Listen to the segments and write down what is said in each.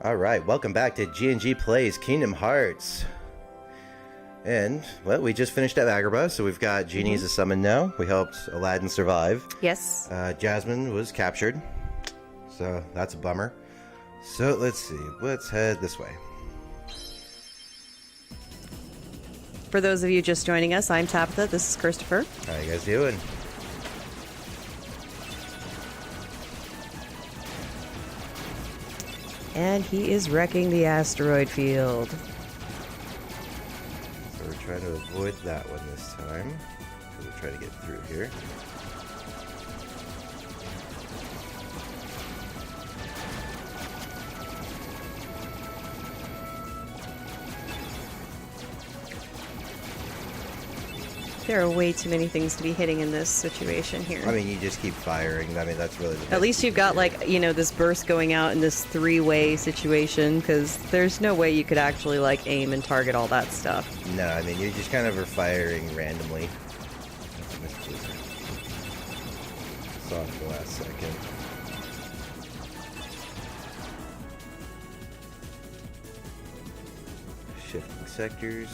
Alright, welcome back to G&G Plays Kingdom Hearts. And, well, we just finished at Agrabah, so we've got genies to summon now. We helped Aladdin survive. Yes. Jasmine was captured, so that's a bummer. So, let's see. Let's head this way. For those of you just joining us, I'm Tabitha. This is Christopher. How you guys doing? And he is wrecking the asteroid field. So we're trying to avoid that one this time. So we'll try to get through here. There are way too many things to be hitting in this situation here. I mean, you just keep firing. I mean, that's really the best At least you've got, do. like, you know, this burst going out in this three-way situation, because there's no way you could actually, like, aim and target all that stuff. No, I mean, you just kind of are firing randomly. Saw it at the last second. Shifting sectors.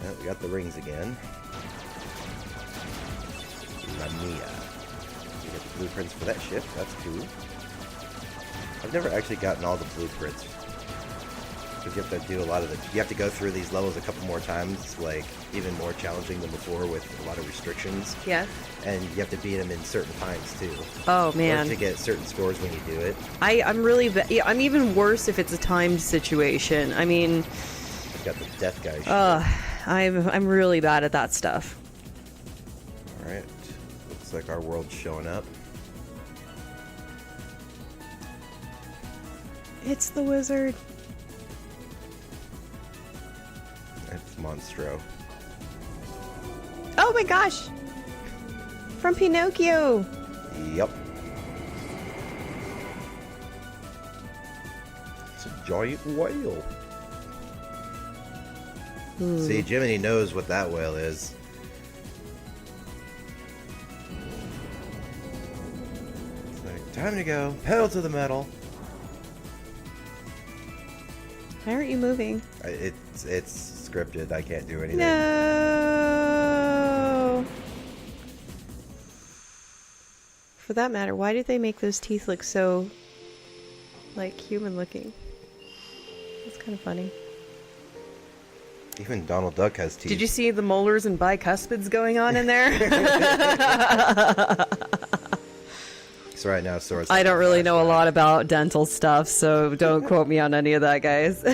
Oh, we got the rings again. Lamia. We got the blueprints for that ship. That's cool. I've never actually gotten all the blueprints. Because you have to do a lot of the... You have to go through these levels a couple more times. Like, even more challenging than before with a lot of restrictions. Yeah. And you have to beat them in certain times, too. Oh, man. Or to get certain scores when you do it. I'm really... I'm even worse if it's a timed situation. I mean... I've got the death guy shit. I'm really bad at that stuff. Alright. Looks like our world's showing up. It's the wizard. It's Monstro. Oh my gosh! From Pinocchio! Yep. It's a giant whale. See, Jiminy knows what that whale is. It's like, time to go. Pedal to the metal. Why aren't you moving? It's scripted. I can't do anything. No. For that matter, why did they make those teeth look so, like, human looking? That's kind of funny. Even Donald Duck has teeth. Did you see the molars and bicuspids going on in there? So right now, Sora's... I don't really know a lot about dental stuff, so don't quote me on any of that, guys.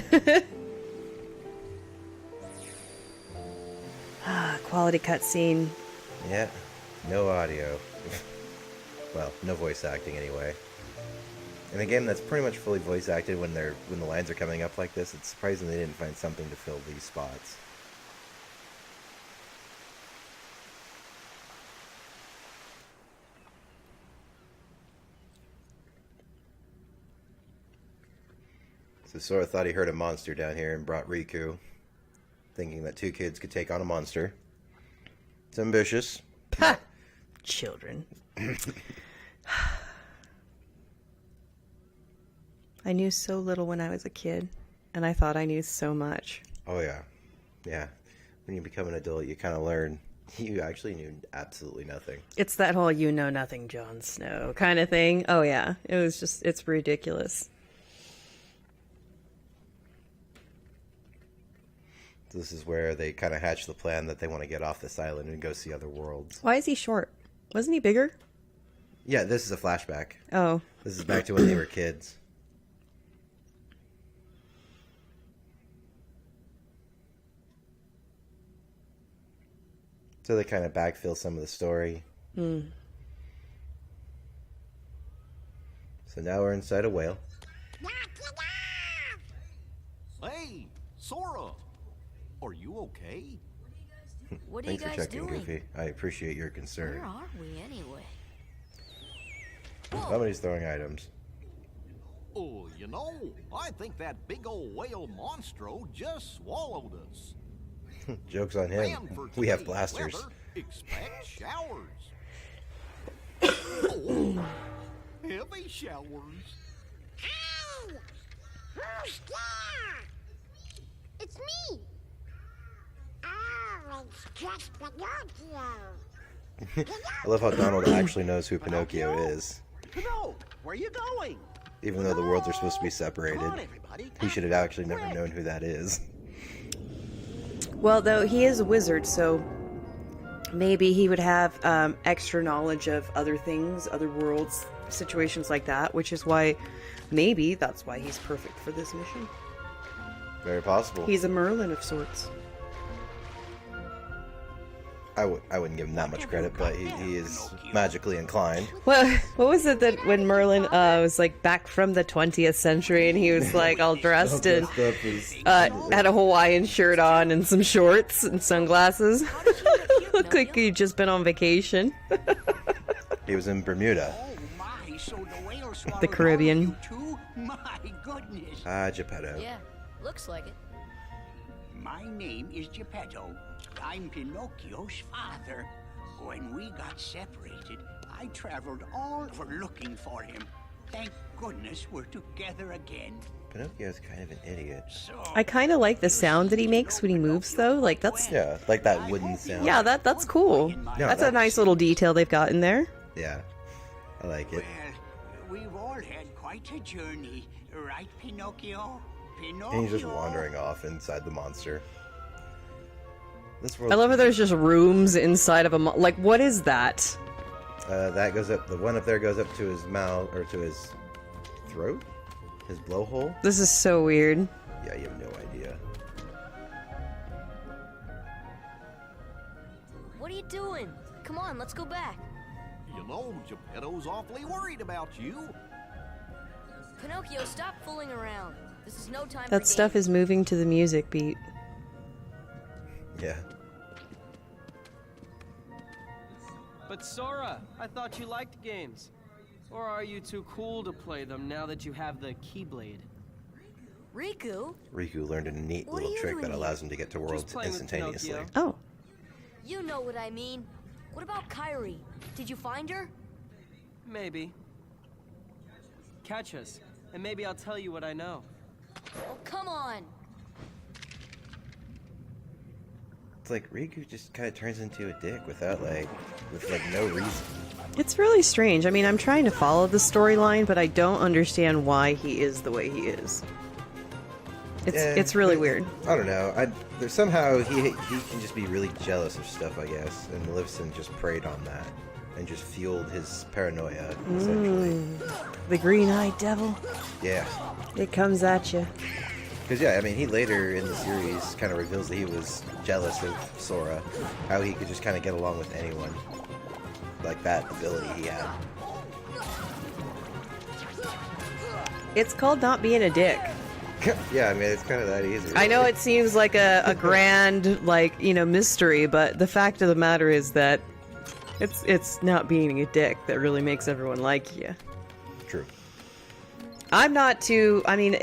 Quality cutscene. Yeah, no audio. Well, no voice acting anyway. In a game that's pretty much fully voice acted, when the lines are coming up like this, it's surprising they didn't find something to fill these spots. So Sora thought he heard a monster down here and brought Riku, thinking that two kids could take on a monster. It's ambitious. Ha! Children. I knew so little when I was a kid, and I thought I knew so much. Oh, yeah. Yeah. When you become an adult, you kind of learn you actually knew absolutely nothing. It's that whole you know nothing, Jon Snow kind of thing. Oh, yeah. It was just, it's ridiculous. This is where they kind of hatch the plan that they want to get off this island and go see other worlds. Why is he short? Wasn't he bigger? Yeah, this is a flashback. Oh. This is back to when they were kids. So they kind of backfill some of the story. So now we're inside a whale. Hey, Sora! Are you okay? What are you Thanks for guys checking, doing? Goofy. I appreciate your concern. Where are we anyway? Somebody's throwing items. Oh, you know, I think that big old whale Monstro just swallowed us. Joke's on him. And for We have today's blasters. weather, expect showers. Oh, heavy showers. Who's there? It's me. Oh, it's just Pinocchio. I love how Donald actually knows who Pinocchio is. No, where are you going? Even though the worlds are supposed to be separated. Come on, everybody. He should have actually never known who that is. Well, though, he is a wizard, so maybe he would have extra knowledge of other things, other worlds, situations like that, which is why, maybe that's why he's perfect for this mission. Very possible. He's a Merlin of sorts. I wouldn't give him that much credit, but he is magically inclined. What was it that when Merlin was like back from the 20th century and he was like all dressed and had a Hawaiian shirt on and some shorts and sunglasses? Looked like he'd just been on vacation. He was in Bermuda. Oh my, so the whale swallowed The Caribbean. all of you too? My goodness. Ah, Geppetto. Yeah, looks like it. My name is Geppetto. I'm Pinocchio's father. When we got separated, I traveled all over looking for him. Thank goodness we're together again. Pinocchio's kind of an idiot. So I kind of like the sound that he makes when he moves, though. Like, that's... Yeah, like that wooden sound. Yeah, that's cool. No, That's a nice little detail they've got in there. Yeah, I like it. well, we've all had quite a journey, right, Pinocchio? And he's just wandering off inside the monster. This world. I love how there's just rooms inside of a... Like, what is that? That goes up. The one up there goes up to his mouth or to his throat, his blowhole. This is so weird. Yeah, you have no idea. What are you doing? Come on, let's go back. You know, Geppetto's awfully worried about you. Pinocchio, stop fooling around. This is no time That for stuff games. is moving to the music beat. Yeah. But Sora, I thought you liked games. Or are you too cool to play them now that you have the Keyblade? Riku, Riku learned a neat What are little you trick doing that here? allows him to get to worlds playing with instantaneously. Pinocchio. Oh. you know what I mean. What about Kairi? Did you find her? Maybe. Catch us, and maybe I'll tell you what I know. Oh, come on. It's like Riku just kind of turns into a dick without with no reason. It's really strange. I mean, I'm trying to follow the storyline, but I don't understand why he is the way he is. It's really weird. I don't know. There's somehow he can just be really jealous of stuff, I guess, and Maleficent just preyed on that and just fueled his paranoia, essentially. The green-eyed devil. Yeah. It comes at you. Because, yeah, I mean, he later in the series kind of reveals that he was jealous of Sora, how he could just kind of get along with anyone. Like that ability he had. It's called not being a dick. Yeah, I mean, it's kind of that easy. I know really. it seems like a grand, mystery, but the fact of the matter is that it's not being a dick that really makes everyone like you. True. I'm not too... I mean,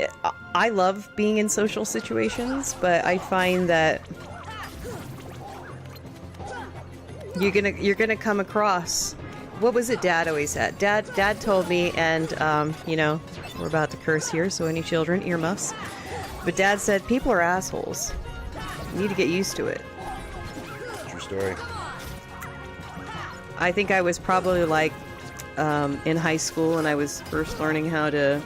I love being in social situations, but I find that you're gonna come across... What was it Dad always said? Dad told me, and, we're about to curse here, so any children, earmuffs. But Dad said, people are assholes. You need to get used to it. True story. I think I was probably in high school and I was first learning how to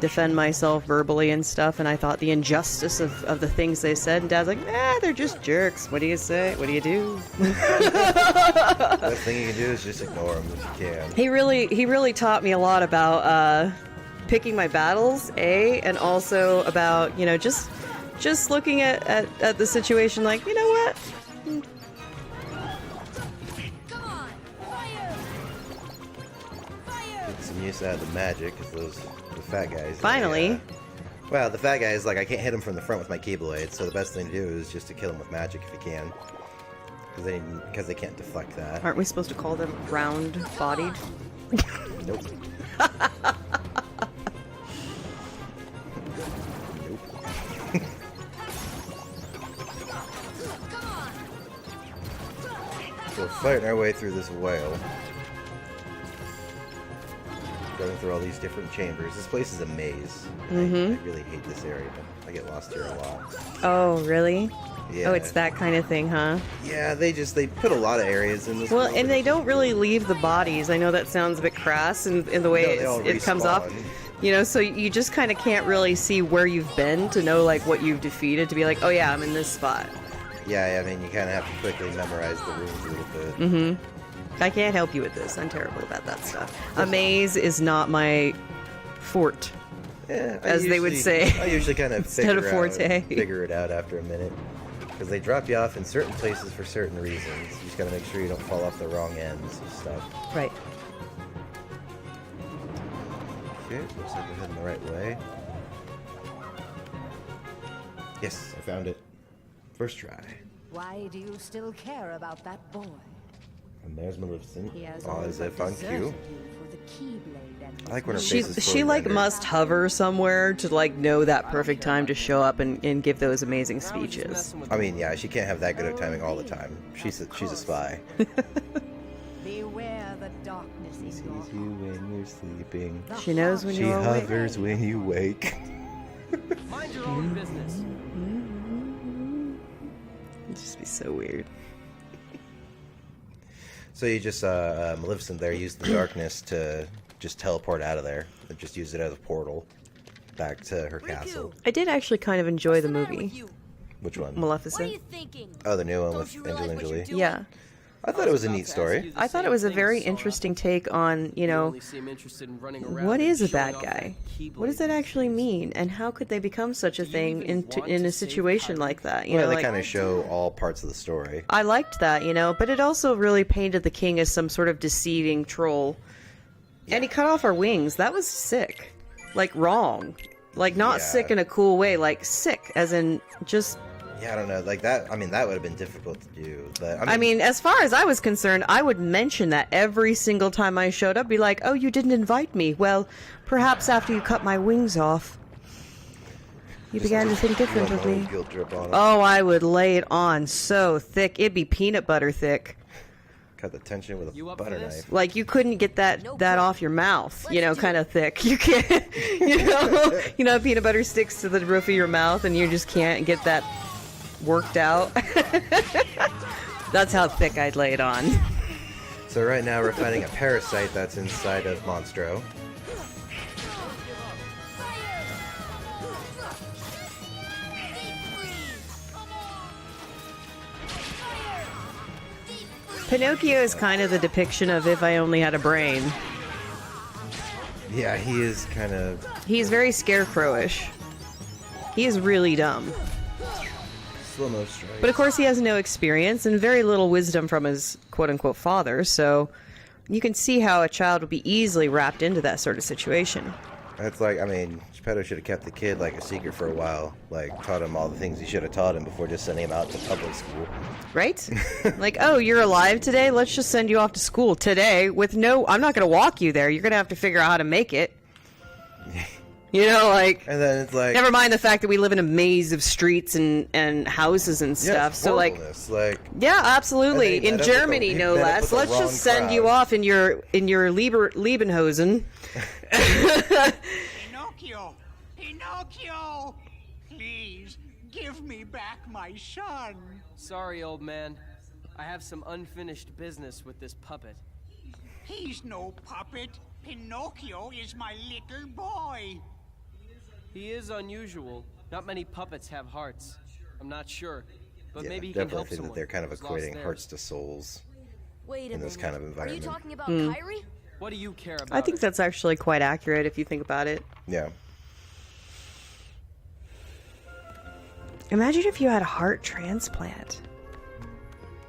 defend myself verbally and stuff, and I thought the injustice of the things they said, and Dad's like, they're just jerks. What do you say? What do you do? Best thing you can do is just ignore them if you can. He really taught me a lot about picking my battles, and also about, just looking at the situation like, you know what? Come on, fire! Fire! Get some use out of the magic, because the fat guys... Finally. Well, the fat guy is like, I can't hit him from the front with my Keyblade, so the best thing to do is just to kill him with magic if you can. Because they can't deflect that. Aren't we supposed to call them round-bodied? Nope. We're fighting our way through this whale. going through all these different chambers. This place is a maze. I really hate this area. I get lost here a lot. Oh, really? Yeah. Oh, it's that kind of thing, huh? Yeah, they put a lot of areas in this. Well, world, and they don't really leave the bodies. I know that sounds a bit crass in the way No, they all it comes off. respawn. You know, so you just kind of can't really see where you've been to know, like, what you've defeated, to be like, oh yeah, I'm in this spot. Yeah, I mean, you kind of have to quickly memorize the runes a little bit. Mm-hmm. I can't help you with this. I'm terrible about that stuff. A maze is not my fort, Yeah, as they would say. I usually kind of Instead of forte. figure it out after a minute. Because they drop you off in certain places for certain reasons. You just gotta make sure you don't fall off the wrong ends and stuff. Right. Okay, looks like we're heading the right way. Yes, I found it. First try. Why do you still care about that boy? And there's Maleficent. He has Oh, all as but if on deserted cue. you for the Keyblade and I like when her She face is she fully like rendered. must hover somewhere to like know that perfect time to show up and give those amazing speeches. I mean, yeah, she can't have that good of timing all the time. She's a spy. beware the darkness in Sees your heart. you when you're sleeping. She knows when She you're awake. hovers when you wake. Mind your own business. It'd just be so weird. So you just Maleficent there used the darkness to just teleport out of there. And just use it as a portal back to her castle. I did actually kind of enjoy the What's matter movie, with you? Which one? What are Maleficent. you thinking? Oh, the new one Don't with you realize Angelina what you're Jolie. doing? Yeah. I thought it was a neat story. I thought it was a very interesting take on, you know, what is a bad guy? What does that actually mean? And how could they become such a thing in a situation like that? You Well, know, they like, kind of show all parts of the story. I liked that, you know, but it also really painted the king as some sort of deceiving troll. And he cut off her wings. That was sick. Like, wrong. Like, not Yeah. sick in a cool way. Like, sick, as in just... Yeah, I don't know. Like that. I mean, that would have been difficult to do. But I mean, as far as I was concerned, I would mention that every single time I showed up. Be like, oh, you didn't invite me. Well, perhaps after you cut my wings off, you began to think different of me. Guilt trip on it. Oh, I would lay it on so thick. It'd be peanut butter thick. Cut the tension with You a up for butter this? knife. Like, you couldn't get that No that problem. off your mouth, you know, Let's do kind it. of thick. You can't, you know, peanut butter sticks to the roof of your mouth and you just can't get that worked out. That's how thick I'd lay it on. So right now we're fighting a parasite that's inside of Monstro. Pinocchio is kind of the depiction of if I only had a brain. Yeah, he is kind of He's very scarecrowish. He is really dumb. slow-mo strike. But of course he has no experience and very little wisdom from his quote-unquote father, so you can see how a child would be easily wrapped into that sort of situation. That's like, I mean, Geppetto should have kept the kid like a secret for a while. Like, taught him all the things he should have taught him before just sending him out to public school. Right? Like, oh, you're alive today? Let's just send you off to school today with no... I'm not going to walk you there. You're going to have to figure out how to make it. You know, like... And then it's like... Never mind the fact that we live in a maze of streets and houses and yeah, stuff. it's So, like... horribleness, like... Yeah, absolutely. And they In met up with Germany, the- no they met up less. with the Let's wrong just send you crowd. off in your Liebenhosen. Pinocchio! Pinocchio! Please, give me back my son. Sorry, old man. I have some unfinished business with this puppet. He's no puppet. Pinocchio is my little boy. He is unusual. Not many puppets have hearts. I'm not sure, but Yeah, maybe he can definitely help think someone that they're kind of who's lost equating theirs. hearts to souls. Wait a in this minute. kind of Are you environment. talking about Hmm. Kyrie? What do you care about? I think that's actually quite accurate if you think about it. Yeah. Imagine if you had a heart transplant.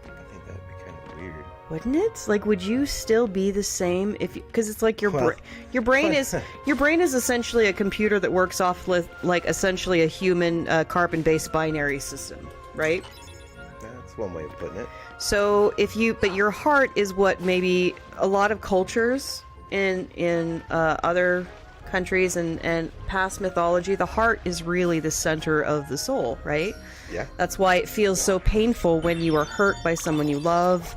I think that'd be kind of weird. Wouldn't it? Like, would you still be the same if? Because it's like your Well- your brain is essentially a computer that works off with like essentially a human carbon-based binary system, right? That's one way of putting it. So but your heart is what maybe a lot of cultures in other countries and past mythology, the heart is really the center of the soul, right? Yeah. That's why it feels so painful when you are hurt by someone you love.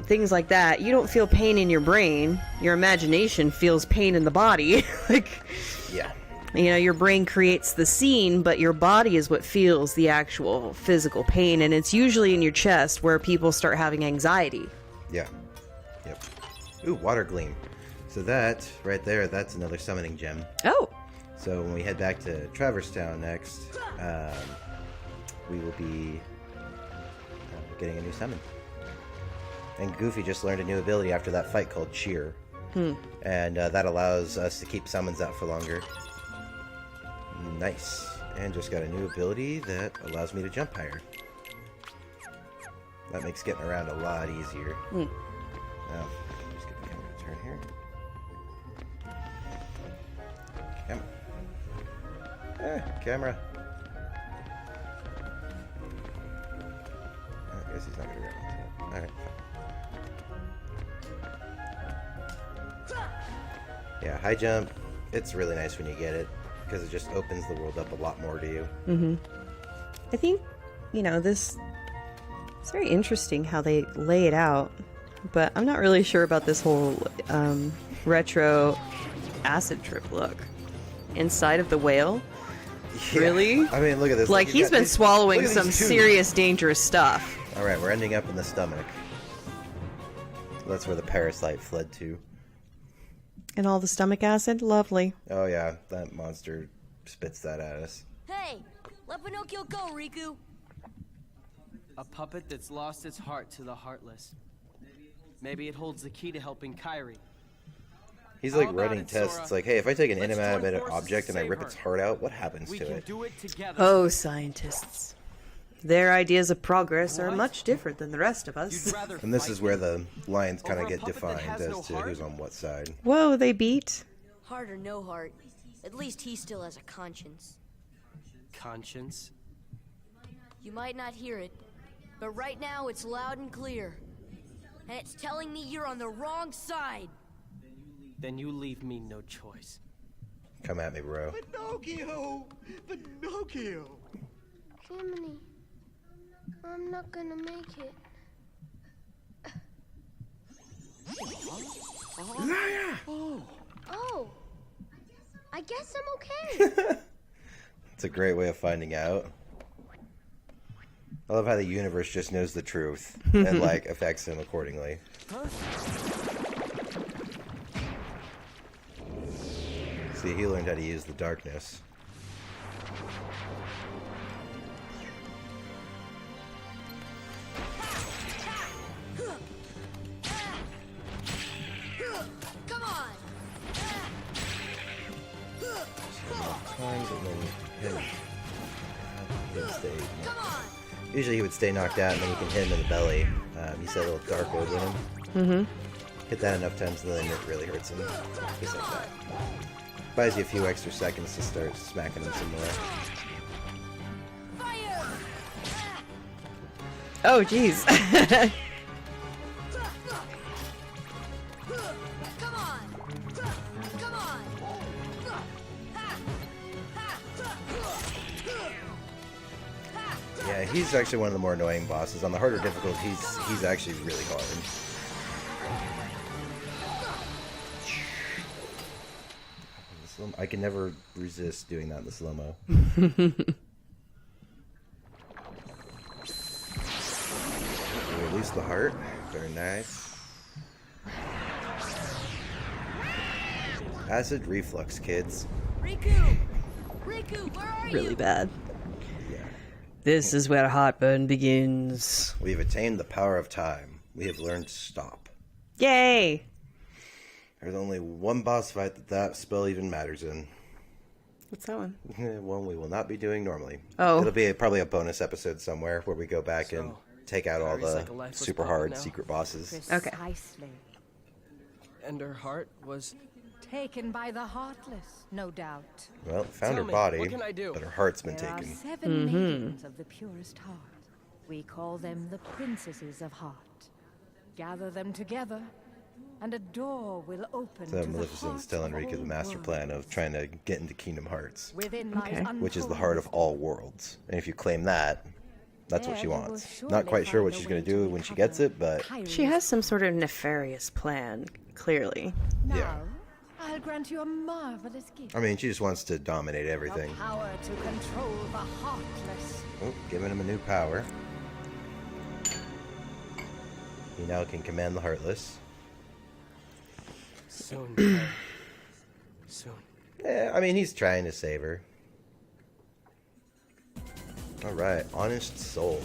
things like that, you don't feel pain in your brain. Your imagination feels pain in the body. Like, Yeah. you know, your brain creates the scene, but your body is what feels the actual physical pain, and it's usually in your chest where people start having anxiety. Yeah. Yep. Ooh, water gleam. So that right there, that's another summoning gem. Oh, So when we head back to Traverse Town next, we will be getting a new summon. And Goofy just learned a new ability after that fight called Cheer. And that allows us to keep summons out for longer. Nice. And just got a new ability that allows me to jump higher. That makes getting around a lot easier. Now, just get the camera to turn here. Camera. I guess he's not gonna grab it. Alright. Yeah, high jump. It's really nice when you get it, because it just opens the world up a lot more to you. I think, you know, this... It's very interesting how they lay it out, but I'm not really sure about this whole retro acid trip look. Inside of the whale? Yeah. Really? I mean, look at this. Like, he's been swallowing some serious dangerous stuff. Alright, we're ending up in the stomach. That's where the parasite fled to. And all the stomach acid? Lovely. Oh yeah, that monster spits that at us. Hey, let Pinocchio go, Riku. A puppet that's lost its heart to the heartless. Maybe it holds the key to helping Kairi. He's How like about running it, tests. Sora? Like, hey, if I take an Let's join inanimate forces object to and I save rip her. its heart out, what happens We to can it? do it together. Oh, scientists. Their ideas of progress are What? much different than the rest of us. You'd rather And this fight is where me? the lines kind Over of a get puppet that defined has as no to heart? who's on what side. Whoa, they beat. Heart or no heart, at least he still has a conscience. Conscience? You might not hear it, but right now it's loud and clear. And it's telling me you're on the wrong side. Then you leave me no choice. Come at me, bro. Pinocchio! Pinocchio! Jiminy, I'm not gonna make it. Oh, I guess I'm okay. It's a great way of finding out. I love how the universe just knows the truth and like affects him accordingly. See, he learned how to use the darkness. Come on! Times and then hit him. He'd stay, Come on! usually he would stay knocked out and then you can hit him in the belly. He said a little dark wood in him. Hit that enough times and then it really hurts him. Just like that. Buys you a few extra seconds to start smacking him some more. Fire! Oh, jeez. Come on! Come on! Yeah, he's actually one of the more annoying bosses. On the harder difficult, he's actually really hard. I can never resist doing that in the slow-mo. Release the heart. Very nice. Acid reflux, kids. Riku! Riku, where are you? Really bad. Yeah. This is where heartburn begins. We have attained the power of time. We have learned to stop. Yay! There's only one boss fight that spell even matters in. What's that one? One we will not be doing normally. Oh. It'll be probably a bonus episode somewhere where we go back and So, take out all Kairi's the like a lifeless super puppet hard now? secret bosses. Okay. Precisely. And her heart was... Taken by the heartless, no doubt. Well, found Tell her me, body, what can I do? but her heart's been There are taken. 7 maidens of the purest heart. We call them the princesses of heart. Gather them together, and a door will open So to the Maleficent's heart telling of Rika the all master plan worlds. of trying to get into Kingdom Hearts, Within Okay. lies which is the heart of untold all worlds. And if you claim that, That's what she There we will wants. surely Not quite sure find what a she's way going to to do when she gets it, but She has some sort of nefarious plan, clearly. Now, yeah. I'll grant you a marvelous gift. I mean, she just wants to dominate everything. The power to control the heartless. Oh, giving him a new power. He now can command the Heartless. Soon. Soon. Yeah, I mean, he's trying to save her. Alright, Honest Soul.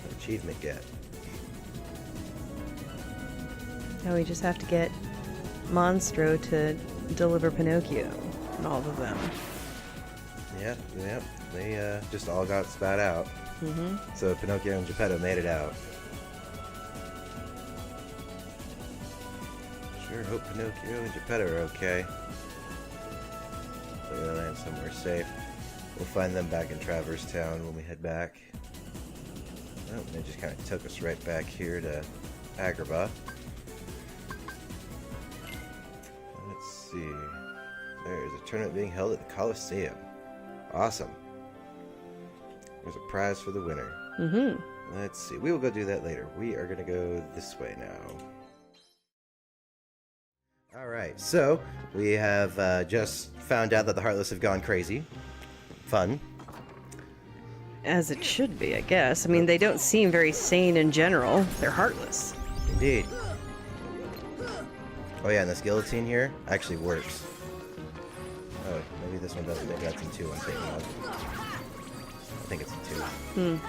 What achievement get? Now we just have to get Monstro to deliver Pinocchio and all of them. Yep. They just all got spat out. So Pinocchio and Geppetto made it out. Sure hope Pinocchio and Geppetto are okay. They're gonna land somewhere safe. We'll find them back in Traverse Town when we head back. Oh, they just kind of took us right back here to Agrabah. Let's see. There's a tournament being held at the Colosseum. Awesome. There's a prize for the winner. Let's see. We will go do that later. We are going to go this way now. Alright, so we have just found out that the Heartless have gone crazy. Fun. As it should be, I guess. I mean, they don't seem very sane in general. They're heartless. Indeed. Oh yeah, and this guillotine here actually works. Oh, maybe this one doesn't. Maybe that's in 2 I'm taking off. I think it's in 2.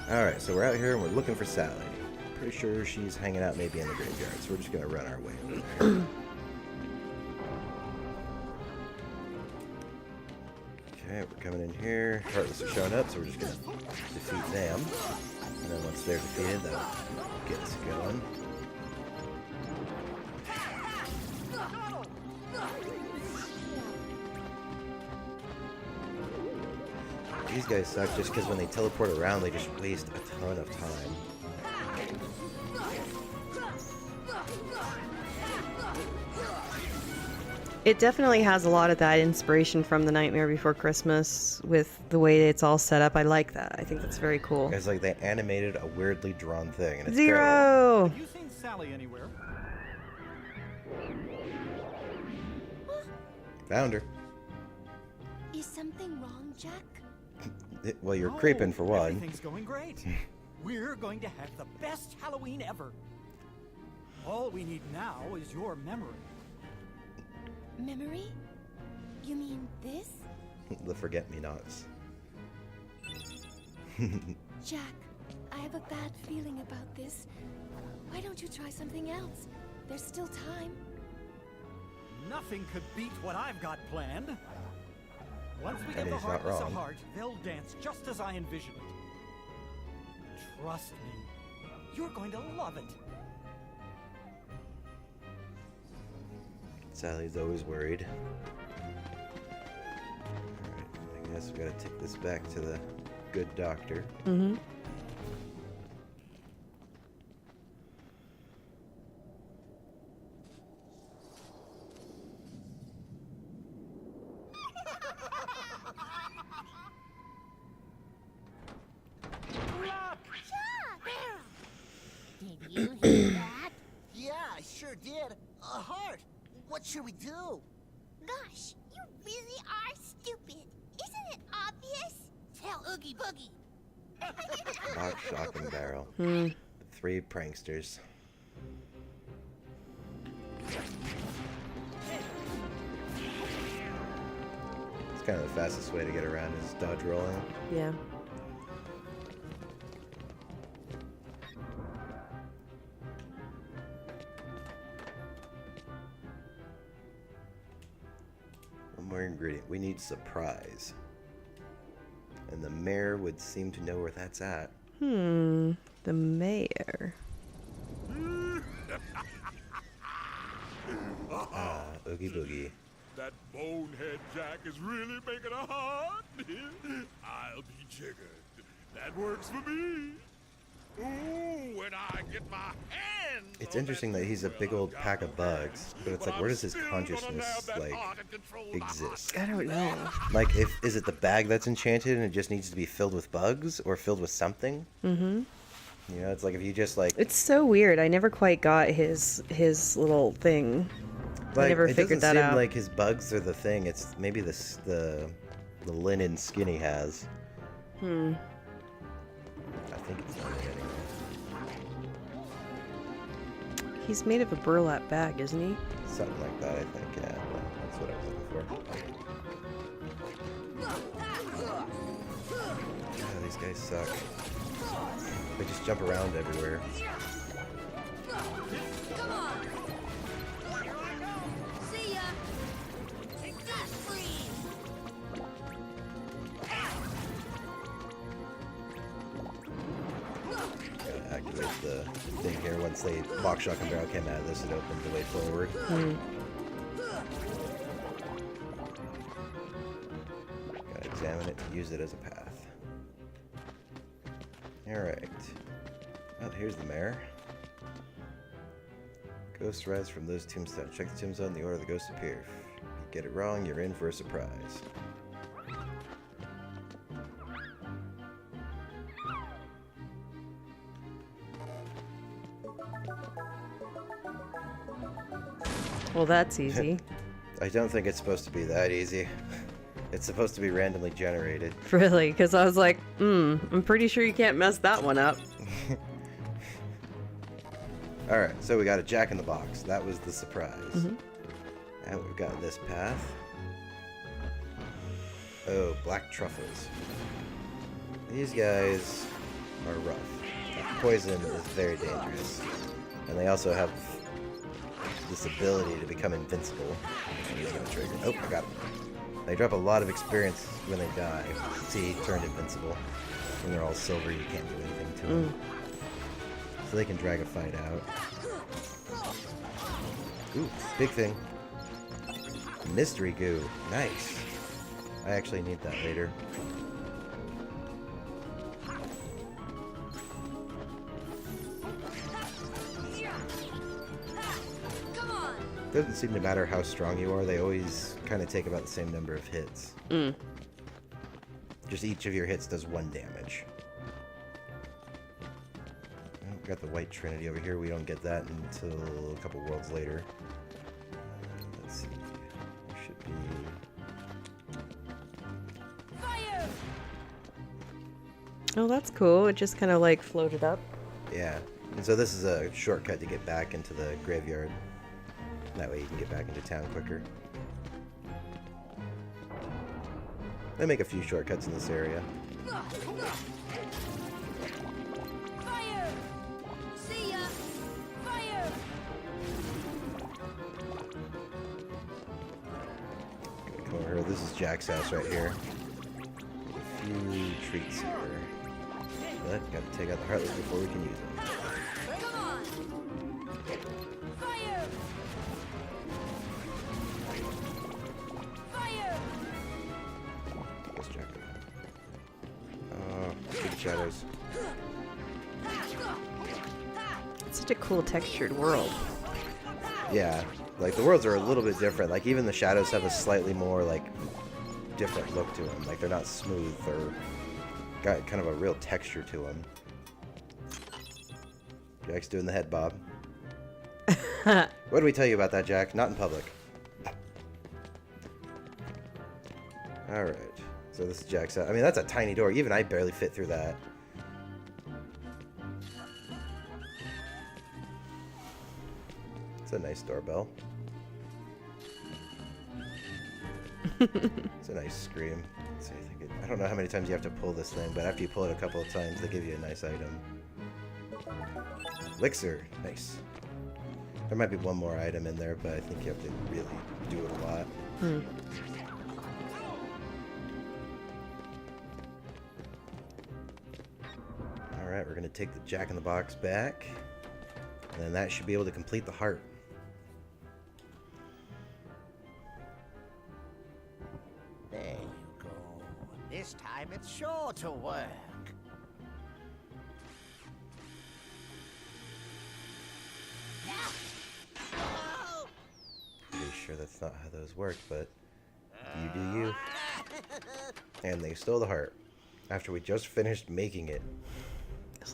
Alright, so we're out here and we're looking for Sally. Pretty sure she's hanging out maybe in the graveyard, so we're just gonna run our way over there. Okay, we're coming in here. Heartless are showing up, so we're just gonna defeat them. And then once they're defeated, that'll get us going. These guys suck just because when they teleport around, they just waste a ton of time. It definitely has a lot of that inspiration from The Nightmare Before Christmas with the way it's all set up. I like that. I think that's very cool. It's like they animated a weirdly drawn thing, and it's Zero! Have you seen Sally anywhere? Found her. Is something wrong, Jack? Well, you're No, creeping for one. Everything's going great. We're going to have the best Halloween ever. All we need now is your memory. Memory? You mean this? The forget-me-nots. Jack, I have a bad feeling about this. Why don't you try something else? There's still time. Nothing could beat what I've got planned. Once we get And the he's not Heartless a wrong. heart, they'll dance just as I envision it. Trust me, you're going to love it. Sally's always worried. Alright, I guess we gotta take this back to the good doctor. Did you hear that? Yeah, I sure did. A heart. What should we do? Gosh, you really are stupid. Isn't it obvious? Tell Oogie Boogie. Box, shock, and barrel. The 3 pranksters. It's kind of the fastest way to get around is dodge rolling. Yeah. One more ingredient. We need surprise. And the mayor would seem to know where that's at. The mayor. Oogie Boogie. That bonehead Jack is really making a heart. I'll be jiggered. That works for me. Ooh, when I get my hands It's interesting that he's a big old pack of bugs, but it's like, where does his consciousness, like, exist? I don't know. Like, is it the bag that's enchanted and it just needs to be filled with bugs or filled with something? Mm-hmm. You know, it's like if you just, like... It's so weird. I never quite got his little thing. Like, I never it figured that doesn't seem out. like his bugs are the thing. It's maybe the linen skin he has. Hmm. I think it's not it anyway. He's made of a burlap bag, isn't he? Something like that, I think, yeah. Well, that's what I was looking for. Yeah, these guys suck. They just jump around everywhere. Come on. See ya. That freeze. Gotta activate the thing here. Once the box shotgun barrel came out of this, it opened the way forward. Hmm. Gotta examine it to use it as a path. Alright. Well, here's the mayor. Ghosts rise from those tombstones. Check the tombstone, the order the ghosts appear. If you get it wrong, you're in for a surprise. Well, that's easy. I don't think it's supposed to be that easy. It's supposed to be randomly generated. Really? Because I was like, I'm pretty sure you can't mess that one up. Alright, so we got a Jack in the Box. That was the surprise. Mm-hmm. And we've got this path. Oh, black truffles. These guys are rough. Poison is very dangerous. And they also have this ability to become invincible. He's gonna trigger. Oh, I got him. They drop a lot of experience when they die. See, he turned invincible. When they're all silver, you can't do anything to them. So they can drag a fight out. Ooh, big thing. Mystery goo. Nice. I actually need that later. Doesn't seem to matter how strong you are, they always kind of take about the same number of hits. Just each of your hits does 1 damage. Oh, we got the White Trinity over here. We don't get that until a couple worlds later. Let's see. There should be... Fire! Oh, that's cool. It just kind of like floated up. Yeah. And so this is a shortcut to get back into the graveyard. That way you can get back into town quicker. They make a few shortcuts in this area. Fire! See ya! Fire! Come over here. This is Jack's house right here. A few treats here. But gotta take out the Heartless before we can use them. Come on! Fire! Fire! Let's check it out. Big shadows. It's such a cool textured world. Yeah, like the worlds are a little bit different. Like even the shadows have a slightly more like different look to them. Like they're not smooth or got kind of a real texture to them. Jack's doing the head bob. What did we tell you about that, Jack? Not in public. Alright. So this is Jack's house. I mean, that's a tiny door. Even I barely fit through that. It's a nice doorbell. It's a nice scream. Let's see, I don't know how many times you have to pull this thing, but after you pull it a couple of times, they give you a nice item. Elixir. Nice. There might be one more item in there, but I think you have to really do it a lot. Alright, we're going to take the Jack in the Box back. And then that should be able to complete the heart. There you go. This time it's sure to work. sure that's not how those work, but you do you. And they stole the heart after we just finished making it.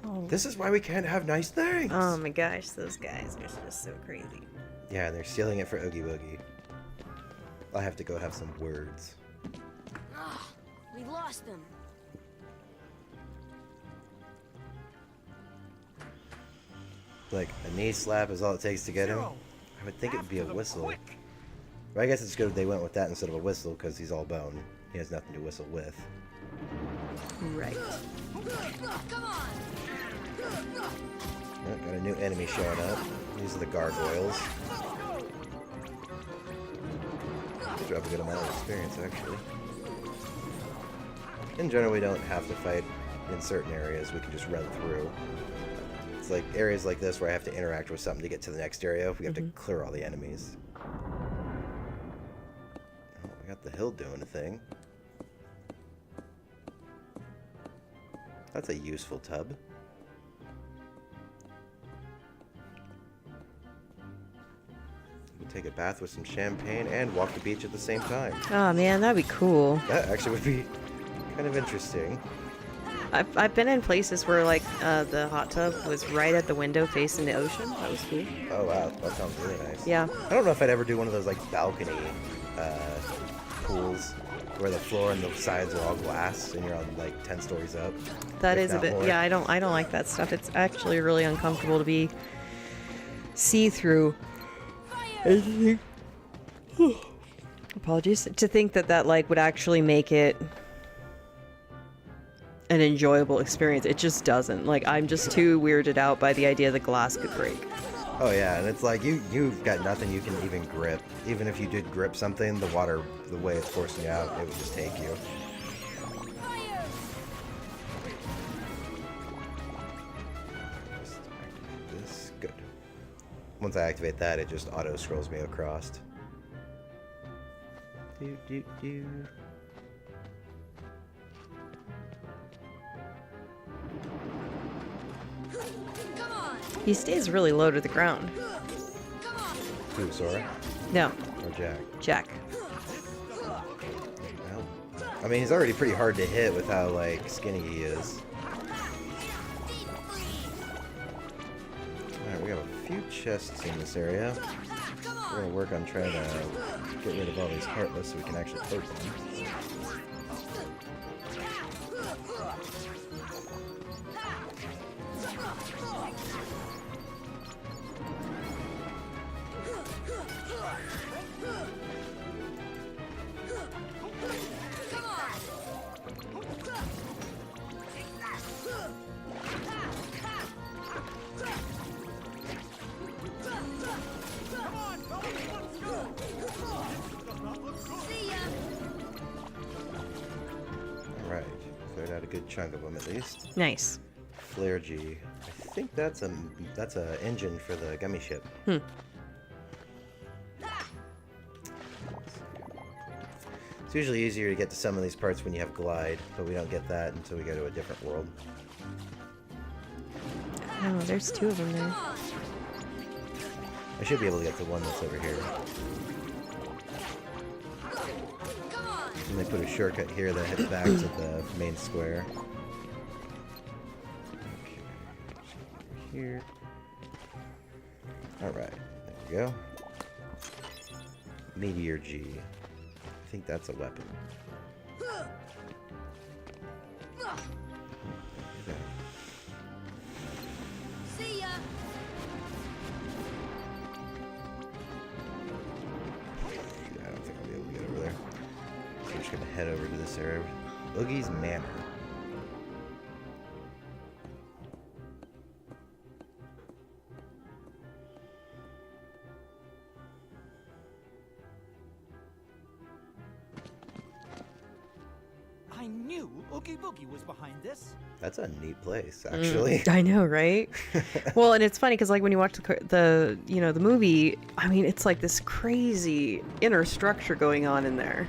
Oh. This is why we can't have nice things. Oh my gosh, those guys are just so crazy. Yeah, and they're stealing it for Oogie Boogie. I have to go have some words. Ah, we lost them. Like, a knee slap is all it takes to get him? I would think it would be a whistle. But I guess it's good they went with that instead of a whistle, because he's all bone. He has nothing to whistle with. Right. Come on. Oh, got a new enemy showing up. These are the gargoyles. They drop a good amount of experience, actually. In general, we don't have to fight in certain areas. We can just run through. It's like areas like this where I have to interact with something to get to the next area. We have to clear all the enemies. Oh, I got the hill doing a thing. That's a useful tub. We'll take a bath with some champagne and walk the beach at the same time. Oh man, that'd be cool. That actually would be kind of interesting. I've been in places where like the hot tub was right at the window facing the ocean. That was cool. Oh wow, that sounds really nice. Yeah. I don't know if I'd ever do one of those like balcony pools where the floor and the sides are all glass and you're on like 10 stories up. That is a bit. Yeah, I don't like that stuff. It's actually really uncomfortable to be see-through. Apologies. To think that like would actually make it an enjoyable experience. It just doesn't. Like, I'm just too weirded out by the idea the glass could break. Oh yeah, and it's like you've got nothing you can even grip. Even if you did grip something, the water, the way it's forcing you out, it would just take you. This good. Once I activate that, it just auto scrolls me across. Do. He stays really low to the ground. Who, Sora? No. Or Jack? Jack. Well, I mean, he's already pretty hard to hit with how, like, skinny he is. Alright, we have a few chests in this area. We're gonna work on trying to get rid of all these heartless so we can actually open them. Alright, cleared out a good chunk of them at least. Nice. Flare G. I think that's a engine for the gummy ship. Hmm. It's usually easier to get to some of these parts when you have glide, but we don't get that until we go to a different world. Oh, there's two of them there. I should be able to get the one that's over here. And they put a shortcut here that heads back to the main square. Okay. Here. Alright, there we go. Meteor G. I think that's a weapon. Okay. See ya. I don't think I'll be able to get over there. So we're just gonna head over to this area. Oogie's Manor. I knew Oogie Boogie was behind this. That's a neat place, actually. I know, right? Well, and it's funny because like when you watch the the movie, I mean, it's like this crazy inner structure going on in there.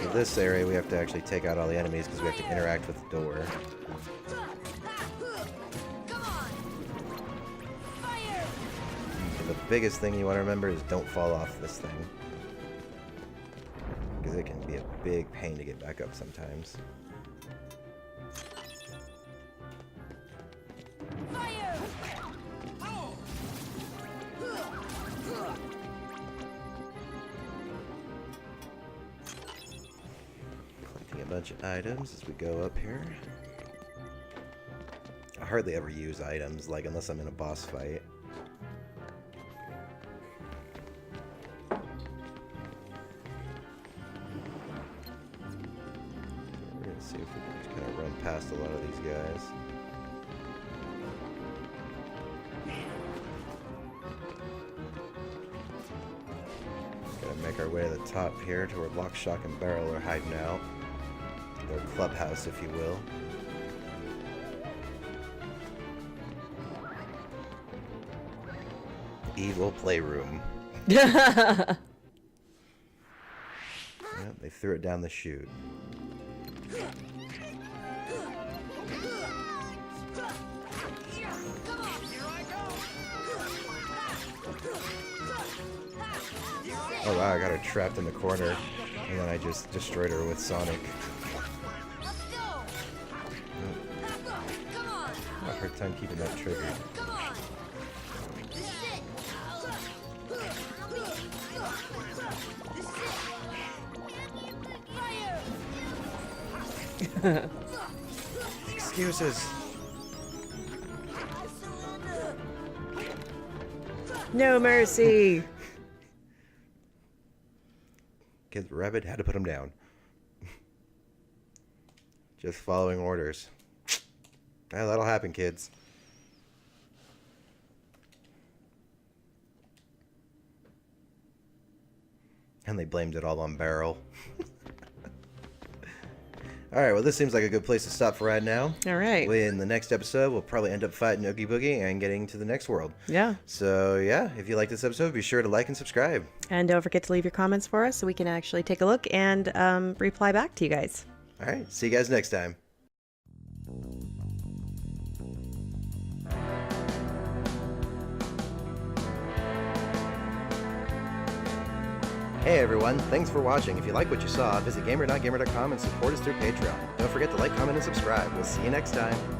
In this area, we have to actually take out all the enemies because we have to interact with the door. biggest thing you want to remember is don't fall off this thing. Because it can be a big pain to get back up sometimes. Collecting a bunch of items as we go up here. I hardly ever use items, like unless I'm in a boss fight. We're gonna see if we can just kind of run past a lot of these guys. Gotta make our way to the top here to where Lock, Shock, and Barrel are hiding out. Their clubhouse, if you will. Evil playroom. Yep, they threw it down the chute. Oh wow, I got her trapped in the corner, and then I just destroyed her with Sonic. I have a hard time keeping that triggered. Excuses. No mercy. Kid Rabbit had to put him down. Just following orders. Yeah, that'll happen, kids. And they blamed it all on Barrel. Alright, well this seems like a good place to stop for right now. Alright. In the next episode, we'll probably end up fighting Oogie Boogie and getting to the next world. Yeah. So yeah, if you like this episode, be sure to like and subscribe. And don't forget to leave your comments for us so we can actually take a look and reply back to you guys. Alright, see you guys next time. Hey everyone, thanks for watching. If you like what you saw, visit gamer.gamer.com and support us through Patreon. Don't forget to like, comment, and subscribe. We'll see you next time.